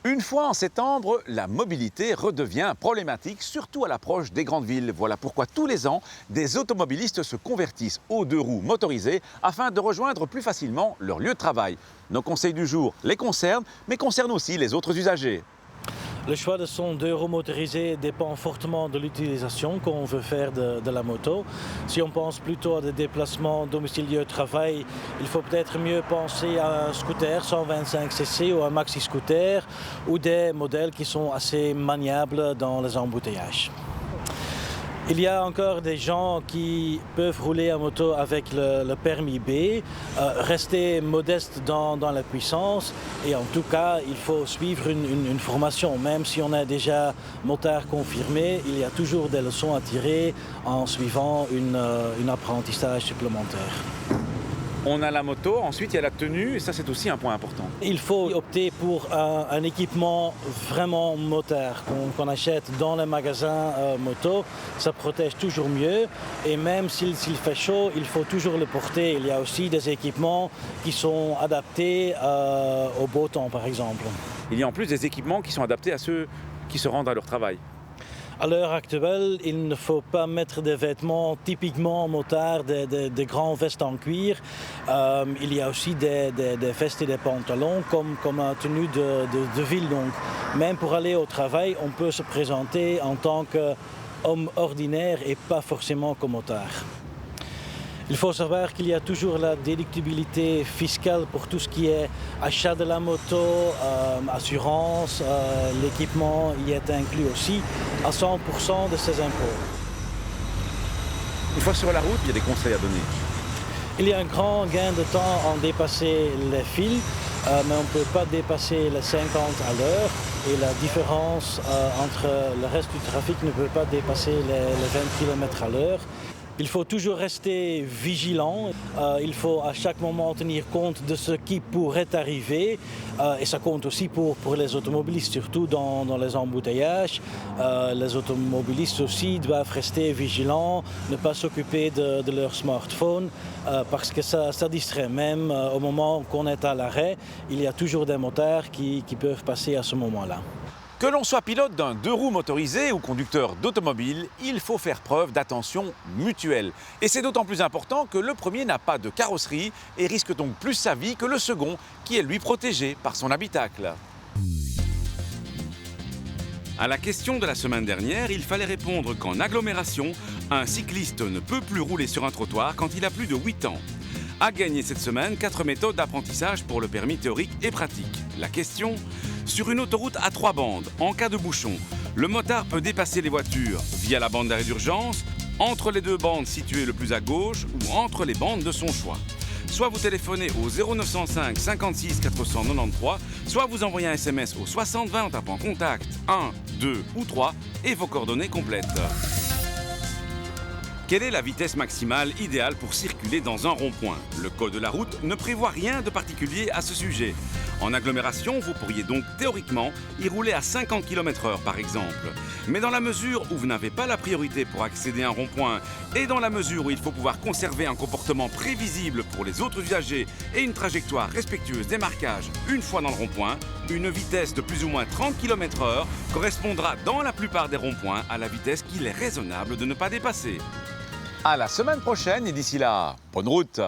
Une fois en septembre, la mobilité redevient problématique, surtout à l'approche des grandes villes. Voilà pourquoi tous les ans, des automobilistes se convertissent aux deux roues motorisées afin de rejoindre plus facilement leur lieu de travail. Nos conseils du jour les concernent, mais concernent aussi les autres usagers. Le choix de son deux roues motorisées dépend fortement de l'utilisation qu'on veut faire de la moto. Si on pense plutôt à des déplacements domicile-lieu-travail, il faut peut-être mieux penser à un scooter 125cc ou un maxi-scooter ou des modèles qui sont assez maniables dans les embouteillages. Il y a encore des gens qui peuvent rouler en moto avec le permis B, rester modeste dans la puissance et en tout cas il faut suivre une formation. Même si on a déjà motard confirmé, il y a toujours des leçons à tirer en suivant un apprentissage supplémentaire. On a la moto, ensuite il y a la tenue, et ça c'est aussi un point important. Il faut opter pour un équipement vraiment motard qu'on achète dans les magasins moto. Ça protège toujours mieux et même s'il fait chaud, il faut toujours le porter. Il y a aussi des équipements qui sont adaptés au beau temps par exemple. Il y a en plus des équipements qui sont adaptés à ceux qui se rendent à leur travail. À l'heure actuelle, il ne faut pas mettre des vêtements typiquement motards, des grands vestes en cuir. Il y a aussi des vestes et des pantalons comme une tenue de ville. Donc, même pour aller au travail, on peut se présenter en tant qu'homme ordinaire et pas forcément comme motard. Il faut savoir qu'il y a toujours la déductibilité fiscale pour tout ce qui est achat de la moto, assurance, l'équipement y est inclus aussi à 100% de ses impôts. Une fois sur la route, il y a des conseils à donner. Il y a un grand gain de temps en dépasser les fils, mais on ne peut pas dépasser les 50 à l'heure et la différence entre le reste du trafic ne peut pas dépasser les 20 km à l'heure. Il faut toujours rester vigilant, il faut à chaque moment tenir compte de ce qui pourrait arriver et ça compte aussi pour les automobilistes, surtout dans les embouteillages. Les automobilistes aussi doivent rester vigilants, ne pas s'occuper de leur smartphone parce que ça distrait. Même au moment qu'on est à l'arrêt, il y a toujours des motards qui peuvent passer à ce moment-là. Que l'on soit pilote d'un deux roues motorisé ou conducteur d'automobile, il faut faire preuve d'attention mutuelle. Et c'est d'autant plus important que le premier n'a pas de carrosserie et risque donc plus sa vie que le second, qui est lui protégé par son habitacle. À la question de la semaine dernière, il fallait répondre qu'en agglomération, un cycliste ne peut plus rouler sur un trottoir quand il a plus de 8 ans. A gagné cette semaine 4 méthodes d'apprentissage pour le permis théorique et pratique. La question: sur une autoroute à 3 bandes, en cas de bouchon, le motard peut dépasser les voitures via la bande d'arrêt d'urgence, entre les deux bandes situées le plus à gauche ou entre les bandes de son choix. Soit vous téléphonez au 0905 56 493, soit vous envoyez un SMS au 6020 en tapant contact 1, 2 ou 3 et vos coordonnées complètes. Quelle est la vitesse maximale idéale pour circuler dans un rond-point? Le code de la route ne prévoit rien de particulier à ce sujet. En agglomération, vous pourriez donc théoriquement y rouler à 50 km/h par exemple. Mais dans la mesure où vous n'avez pas la priorité pour accéder à un rond-point et dans la mesure où il faut pouvoir conserver un comportement prévisible pour les autres usagers et une trajectoire respectueuse des marquages une fois dans le rond-point, une vitesse de plus ou moins 30 km/h correspondra dans la plupart des ronds-points à la vitesse qu'il est raisonnable de ne pas dépasser. À la semaine prochaine et d'ici là, bonne route!